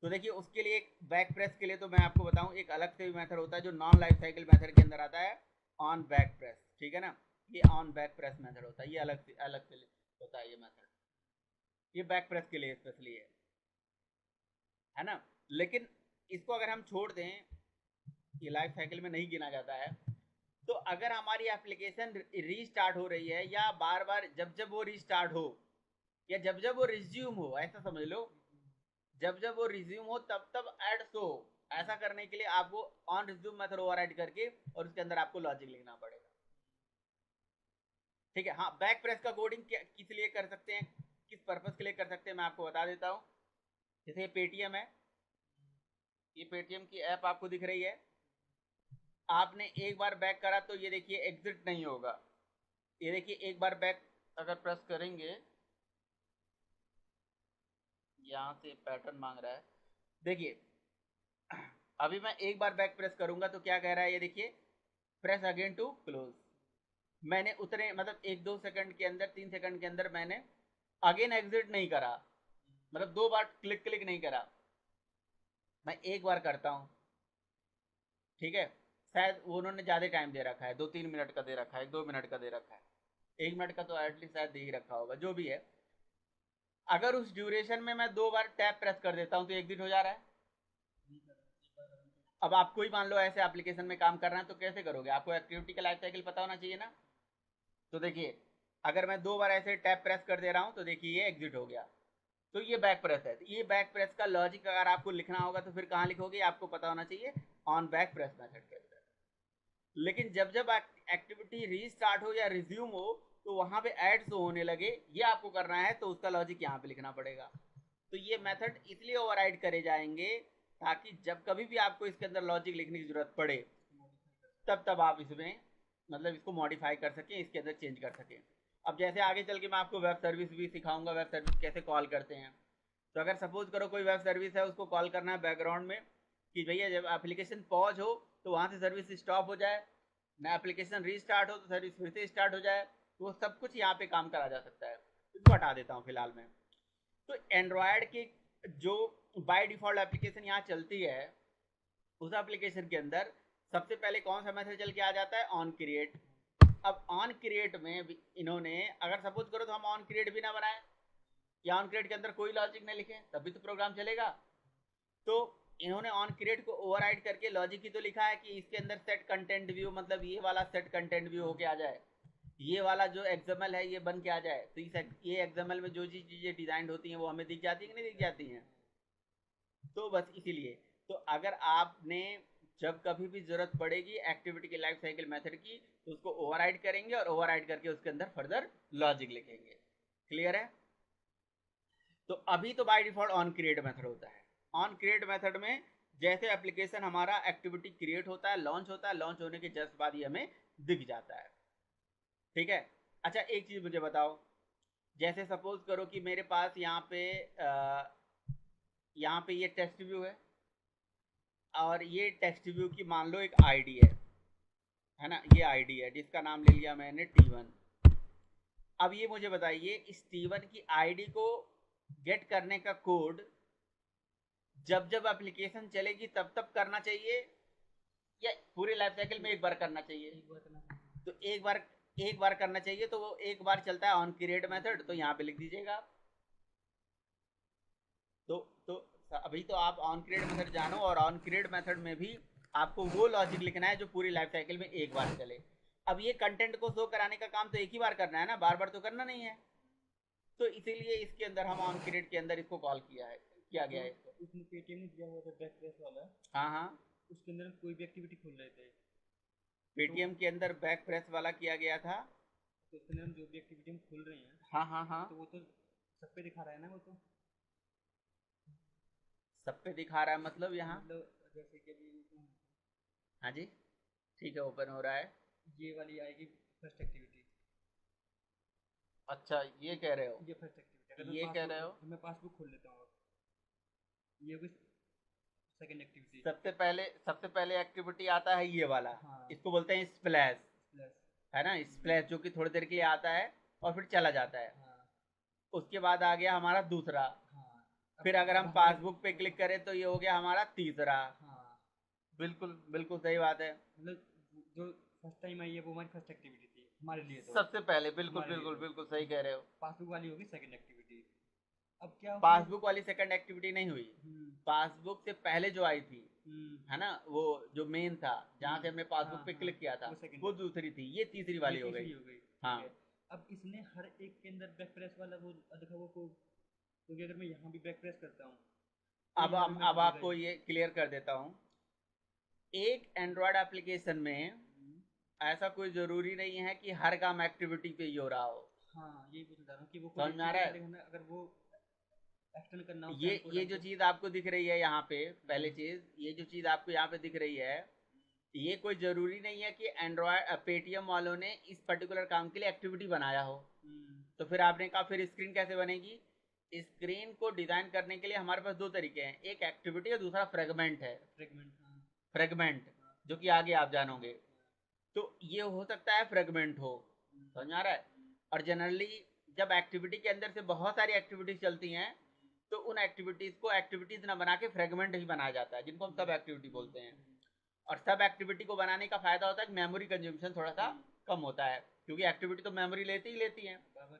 तो देखिए उसके लिए बैक प्रेस के लिए तो मैं आपको बताऊं एक अलग से मेथड होता है जो नॉन लाइफ साइकिल मेथड के अंदर आता है, ऑन बैक प्रेस। ठीक है ना, ये ऑन बैक प्रेस मेथड होता है, ये अलग से होता है ये मेथड, ये बैक प्रेस के लिए स्पेशली है ना। लेकिन इसको अगर हम छोड़ दें, ये लाइफ साइकिल में नहीं गिना जाता है। तो अगर हमारी एप्लीकेशन रीस्टार्ट हो रही है या बार बार जब जब वो रीस्टार्ट हो या जब जब वो रिज्यूम हो, ऐसा समझ लो, जब जब वो रिज्यूम हो तब तब एड शो, ऐसा करने के लिए आपको ऑन रिज्यूम मेथड ओवरराइड करके और उसके अंदर आपको लॉजिक लिखना पड़ेगा। ठीक है, हाँ बैक प्रेस का कोडिंग किस लिए कर सकते हैं, किस पर्पज के लिए कर सकते हैं, मैं आपको बता देता हूँ। जैसे ये पेटीएम है, ये पेटीएम की ऐप आपको दिख रही है, आपने एक बार बैक करा तो ये देखिए एग्जिट नहीं होगा। ये देखिए एक बार बैक अगर प्रेस करेंगे, यहाँ से पैटर्न मांग रहा है, देखिए अभी मैं एक बार बैक प्रेस करूंगा तो क्या कह रहा है, ये देखिए प्रेस अगेन टू क्लोज। मैंने उतने मतलब 1-2 सेकंड के अंदर, 3 सेकंड के अंदर मैंने अगेन एग्जिट नहीं करा, मतलब 2 बार क्लिक क्लिक नहीं करा, मैं एक बार करता हूँ। ठीक है, शायद उन्होंने ज्यादा टाइम दे रखा है, 2-3 मिनट का दे रखा है, 2 मिनट का दे रखा है, 1 मिनट का तो एटलीस्ट शायद दे ही रखा होगा, जो भी है। अगर उस ड्यूरेशन में मैं 2 बार टैप प्रेस कर देता हूँ तो एग्जिट हो जा रहा है। अब आपको ही मान लो ऐसे एप्लीकेशन में काम कर रहे हैं तो कैसे करोगे, आपको एक्टिविटी का लाइफ साइकिल पता होना चाहिए ना। तो देखिए अगर मैं 2 बार ऐसे टैप प्रेस कर दे रहा हूँ तो देखिए ये एग्जिट हो गया, तो ये बैक प्रेस है। तो ये बैक प्रेस का लॉजिक अगर आपको लिखना होगा तो फिर कहाँ लिखोगे, आपको पता होना चाहिए ऑन बैक प्रेस मेथड के अंदर। लेकिन जब जब एक्टिविटी रीस्टार्ट हो या रिज्यूम हो तो वहां पे एड शो होने लगे, ये आपको करना है तो उसका लॉजिक यहाँ पे लिखना पड़ेगा। तो ये मेथड इसलिए ओवरराइड करे जाएंगे ताकि जब कभी भी आपको इसके अंदर लॉजिक लिखने की जरूरत पड़े तब तब आप इसमें मतलब इसको मॉडिफाई कर सकें, इसके अंदर चेंज कर सकें। अब जैसे आगे चल के मैं आपको वेब सर्विस भी सिखाऊंगा, वेब सर्विस कैसे कॉल करते हैं। तो अगर सपोज करो कोई वेब सर्विस है, उसको कॉल करना है बैकग्राउंड में कि भैया जब एप्लीकेशन पॉज हो तो वहाँ से सर्विस स्टॉप हो जाए, ना एप्लीकेशन रीस्टार्ट हो तो सर्विस फिर से स्टार्ट हो जाए, तो वो सब कुछ यहाँ पे काम करा जा सकता है। इसको हटा देता हूँ फिलहाल में। तो एंड्रॉयड की जो बाय डिफॉल्ट एप्लीकेशन यहाँ चलती है, उस एप्लीकेशन के अंदर सबसे पहले कौन सा मैसेज चल के आ जाता है, ऑन क्रिएट। अब ऑन क्रिएट में इन्होंने अगर सपोज करो तो हम ऑन क्रिएट भी ना बनाए या ऑन क्रिएट के अंदर कोई लॉजिक नहीं लिखे तभी तो प्रोग्राम चलेगा। तो इन्होंने ऑन क्रिएट को ओवरराइड करके लॉजिक ही तो लिखा है कि इसके अंदर सेट कंटेंट व्यू, मतलब ये वाला सेट कंटेंट व्यू होके आ जाए, ये वाला जो एक्सएमएल है ये बन के आ जाए। तो ये एक्सएमएल में जो चीजें डिजाइन होती हैं वो हमें दिख जाती है कि नहीं दिख जाती हैं। तो बस इसीलिए, तो अगर आपने जब कभी भी जरूरत पड़ेगी एक्टिविटी के लाइफ साइकिल मेथड की तो उसको ओवरराइड करेंगे और ओवरराइड करके उसके अंदर फर्दर लॉजिक लिखेंगे। क्लियर है। तो अभी तो by default on create method होता है। ऑन क्रिएट मेथड में जैसे एप्लीकेशन हमारा एक्टिविटी क्रिएट होता है, लॉन्च होता है, लॉन्च होने के जस्ट बाद ही हमें दिख जाता है। ठीक है। अच्छा एक चीज मुझे बताओ, जैसे सपोज करो कि मेरे पास यहाँ पे ये टेक्स्ट व्यू और ये टेक्स्ट व्यू की मान लो एक आईडी है ना, ये आईडी है जिसका नाम ले लिया मैंने T1। अब ये मुझे बताइए इस T1 की आईडी को गेट करने का कोड जब जब एप्लीकेशन चलेगी तब तब करना चाहिए या पूरे लाइफ साइकिल में एक बार करना चाहिए। तो एक बार करना चाहिए, तो वो एक बार चलता है ऑन क्रिएट मेथड, तो यहाँ पे लिख दीजिएगा। तो अभी तो आप ऑन क्रिएट मेथड जानो, और ऑन क्रिएट मेथड में भी आपको वो लॉजिक लिखना है जो पूरी लाइफ साइकिल में एक बार चले। अब ये कंटेंट को शो कराने का काम तो एक ही बार करना है ना, बार बार तो करना नहीं है। तो इसीलिए इसके अंदर हम ऑन क्रिएट के अंदर इसको कॉल किया गया है इसको। उसमें पेटीएम ने दिया हुआ था बैक प्रेस वाला, हाँ हाँ, उसके अंदर कोई भी एक्टिविटी खोल रहे थे तो पेटीएम के अंदर बैक प्रेस वाला किया गया था। तो उसके अंदर हम जो भी एक्टिविटी हम खोल रहे हैं हाँ हाँ हाँ, तो वो तो सब पे दिखा रहा है ना वो तो। सब पे दिखा रहा है मतलब यहाँ। मतलब जैसे कि अभी हाँ जी, ठीक है, ओपन हो रहा है। ये वाली आएगी फर्स्ट एक्टिविटी, अच्छा ये कह रहे हो, ये फर्स्ट एक्टिविटी अगर मैं ये कह रहे पासबुक हो। मैं पासबुक खोल लेता हूँ, ये होगी सेकंड एक्टिविटी। सबसे पहले एक्टिविटी आता है ये वाला, हाँ इसको बोलते हैं स्प्लैश, प्लस। है ना, स्प्लैश जो कि थोड़ी देर के लिए आता है और फिर चला जाता है। हाँ उसके बाद आ गया हमारा दूसरा, हाँ, फिर अगर हम पासबुक पे क्लिक करें तो ये हो गया हमारा तीसरा। हाँ बिल्कुल बिल्कुल सही बात है। मतलब जो फर्स्ट टाइम आई है वो हमारी फर्स्ट एक्टिविटी थी हमारे लिए, तो सबसे पहले बिल्कुल हमारे लिए बिल्कुल तो बिल्कुल सही कह रहे हो। पासबुक वाली होगी सेकंड एक्टिविटी। अब क्या उसमें। पासबुक वाली सेकंड एक्टिविटी नहीं हुई, हम्म पासबुक से पहले जो आई थी, हम्म है ना, वो जो मेन था जहां से हमने हाँ पासबुक पे हाँ क्लिक किया था, वो सेकंड वो है। दूसरी थी, ये तीसरी ये वाली हो गई। तीसरी हो गई, हाँ। ठीक है। अब इसने हर एक के अंदर बैक प्रेस वाला वो दिखा वो को, क्योंकि अगर मैं यहाँ भी बैक प्रेस करता हूँ तो अब यहाँ भी अब मेरे को अब देगा आपको ये क्लियर कर देता हूँ। एक एंड्रॉयड एप्लीकेशन में ऐसा कोई जरूरी नहीं है कि हर काम एक्टिविटी पे ही हो रहा हो। हाँ यही पूछना चाह रहा हूँ कि वो कोई समझ में आ एक्टिविटी रहा ना है? दिखाना, अगर वो एक्सटेंड करना हो ये टाइम को ये टाइम जो को। चीज आपको दिख रही है यहाँ पे, पहले चीज, ये जो चीज आपको यहाँ पे दिख रही है, ये कोई जरूरी नहीं है कि एंड्रॉयड पेटीएम वालों ने इस पर्टिकुलर काम के लिए एक्टिविटी बनाया हो। तो फिर आपने कहा फिर स्क्रीन कैसे बनेगी? स्क्रीन को डिजाइन करने के लिए हमारे पास दो तरीके हैं, एक एक्टिविटी और दूसरा फ्रेगमेंट है। फ्रेगमेंट, हाँ फ्रेगमेंट, हाँ जो कि आगे आप जानोगे। तो ये हो सकता है फ्रेगमेंट हो। समझ में आ रहा है? और जनरली जब एक्टिविटी के अंदर से बहुत सारी एक्टिविटीज चलती हैं, तो उन एक्टिविटीज को एक्टिविटीज ना बना के फ्रेगमेंट ही बनाया जाता है, जिनको हम सब एक्टिविटी बोलते हैं। और सब एक्टिविटी को बनाने का फायदा होता है कि मेमोरी कंज्यूमशन थोड़ा सा कम होता है, क्योंकि एक्टिविटी तो मेमोरी लेती ही लेती हैं,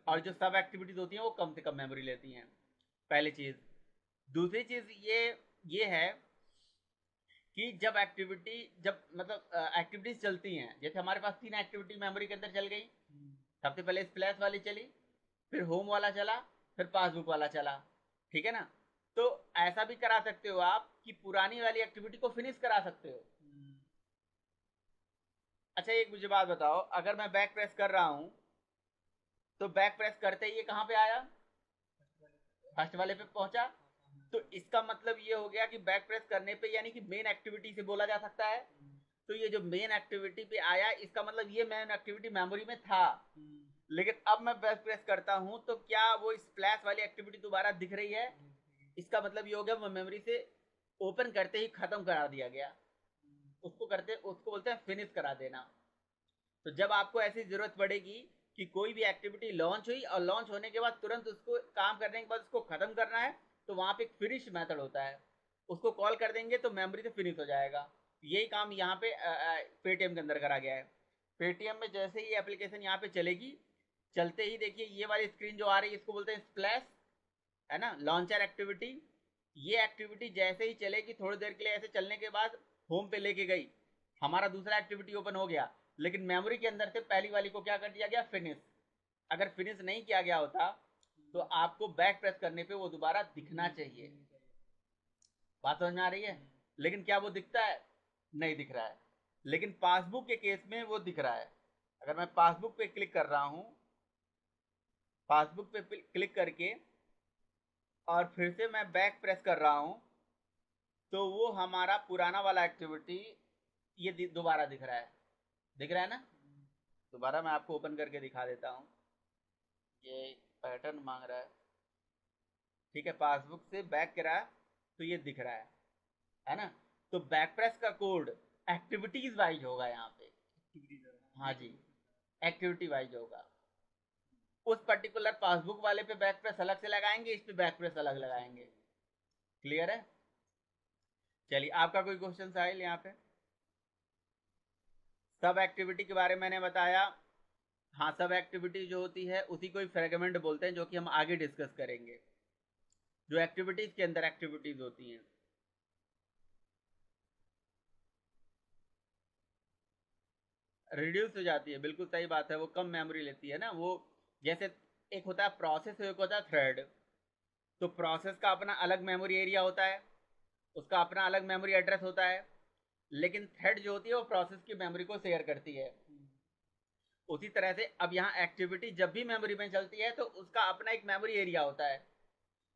और जो सब एक्टिविटीज होती हैं वो कम से कम मेमोरी लेती हैं। पहली चीज। दूसरी चीज ये है कि जब एक्टिविटी, जब मतलब एक्टिविटीज चलती हैं, जैसे हमारे पास 3 एक्टिविटी मेमोरी के अंदर चल गई। सबसे पहले स्प्लैश वाली चली, फिर होम वाला चला, फिर पासबुक वाला चला। ठीक है ना? तो ऐसा भी करा सकते हो आप कि पुरानी वाली एक्टिविटी को फिनिश करा सकते हो। अच्छा एक मुझे बात बताओ, अगर मैं बैक प्रेस कर रहा हूं तो बैक प्रेस करते ही ये कहां पे आया? फर्स्ट वाले पे पहुंचा। तो इसका मतलब ये हो गया कि बैक प्रेस करने पे यानी कि मेन एक्टिविटी से बोला जा सकता है। तो ये जो मेन एक्टिविटी पे आया, इसका मतलब ये मेन एक्टिविटी मेमोरी में था। लेकिन अब मैं बैक प्रेस करता हूं तो क्या वो स्प्लैश वाली एक्टिविटी दोबारा दिख रही है? इसका मतलब ये हो गया वो मेमोरी से ओपन करते ही खत्म करा दिया गया। उसको बोलते हैं फिनिश करा देना। तो जब आपको ऐसी जरूरत पड़ेगी कि कोई भी एक्टिविटी लॉन्च हुई और लॉन्च होने के बाद तुरंत उसको काम करने के बाद उसको खत्म करना है, तो वहां पे एक फिनिश मेथड होता है, उसको कॉल कर देंगे तो मेमोरी से फिनिश हो जाएगा। यही काम यहाँ पे पेटीएम के अंदर करा गया है। पेटीएम में जैसे ही एप्लीकेशन यहाँ पे चलेगी, चलते ही देखिए ये वाली स्क्रीन जो आ रही है इसको बोलते हैं स्प्लैश, है ना, लॉन्चर एक्टिविटी। ये एक्टिविटी जैसे ही चलेगी थोड़ी देर के लिए ऐसे चलने के बाद होम पे लेके गई, हमारा दूसरा एक्टिविटी ओपन हो गया, लेकिन मेमोरी के अंदर से पहली वाली को क्या कर दिया गया? फिनिश। अगर फिनिश नहीं किया गया होता तो आपको बैक प्रेस करने पे वो दोबारा दिखना चाहिए। बात समझ में आ रही है? लेकिन क्या वो दिखता है? नहीं दिख रहा है। लेकिन पासबुक के केस में वो दिख रहा है। अगर मैं पासबुक पे क्लिक कर रहा हूं, पासबुक पे क्लिक करके और फिर से मैं बैक प्रेस कर रहा हूं, तो वो हमारा पुराना वाला एक्टिविटी ये दोबारा दिख रहा है। दिख रहा है ना? दोबारा मैं आपको ओपन करके दिखा देता हूँ। ये पैटर्न मांग रहा है। ठीक है, पासबुक से बैक करा तो ये दिख रहा है ना? तो बैक प्रेस का कोड एक्टिविटीज वाइज होगा यहाँ पे। हाँ जी, एक्टिविटी वाइज होगा। उस पर्टिकुलर पासबुक वाले पे बैक प्रेस अलग से लगाएंगे, इस पे बैक प्रेस अलग लगाएंगे। क्लियर है? चलिए, आपका कोई क्वेश्चन साहिल यहाँ पे? सब एक्टिविटी के बारे में मैंने बताया। हाँ, सब एक्टिविटी जो होती है उसी को फ्रेगमेंट बोलते हैं, जो कि हम आगे डिस्कस करेंगे, जो एक्टिविटीज के अंदर एक्टिविटीज होती हैं। रिड्यूस हो जाती है, बिल्कुल सही बात है, वो कम मेमोरी लेती है ना। वो जैसे एक होता है प्रोसेस, एक होता है थ्रेड। तो प्रोसेस का अपना अलग मेमोरी एरिया होता है, उसका अपना अलग मेमोरी एड्रेस होता है। लेकिन थ्रेड जो होती है वो प्रोसेस की मेमोरी को शेयर करती है। उसी तरह से अब यहाँ एक्टिविटी जब भी मेमोरी में चलती है तो उसका अपना एक मेमोरी एरिया होता है।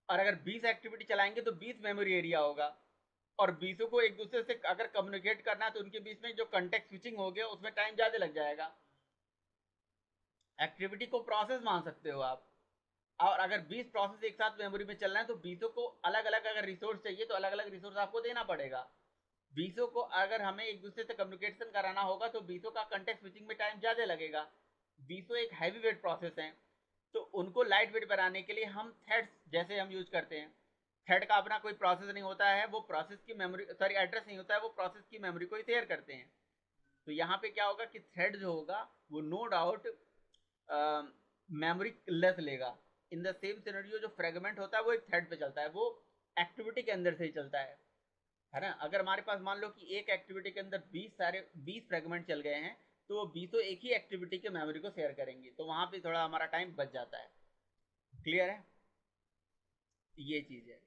और अगर 20 एक्टिविटी चलाएंगे तो 20 मेमोरी एरिया होगा। और 20 को एक दूसरे से अगर कम्युनिकेट करना है तो उनके बीच में जो कंटेक्ट स्विचिंग हो गया उसमें टाइम ज्यादा लग जाएगा। एक्टिविटी को प्रोसेस मान सकते हो आप। और अगर 20 प्रोसेस एक साथ मेमोरी में चलना है तो 20 को अलग अलग अगर रिसोर्स चाहिए तो अलग अलग रिसोर्स आपको देना पड़ेगा। 20 को अगर हमें एक दूसरे से कम्युनिकेशन कराना होगा तो 20 का कंटेक्ट स्विचिंग में टाइम ज्यादा लगेगा। 20 एक हैवी वेट प्रोसेस है, तो उनको लाइट वेट बनाने के लिए हम थ्रेड्स जैसे हम यूज करते हैं। थ्रेड का अपना कोई प्रोसेस नहीं होता है, वो प्रोसेस की मेमोरी, सॉरी एड्रेस नहीं होता है, वो प्रोसेस की मेमोरी को ही शेयर करते हैं। तो यहाँ पे क्या होगा कि थ्रेड जो होगा वो नो डाउट मेमोरी लेस लेगा। इन द सेम सिनेरियो जो फ्रेगमेंट होता है वो एक थ्रेड पे चलता है, वो एक्टिविटी के अंदर से ही चलता है ना। अगर हमारे पास मान लो कि एक एक्टिविटी के अंदर 20 फ्रेगमेंट चल गए हैं, तो वो 20 एक ही एक्टिविटी के मेमोरी को शेयर करेंगे, तो वहां पे थोड़ा हमारा टाइम बच जाता है। क्लियर है, ये चीज है।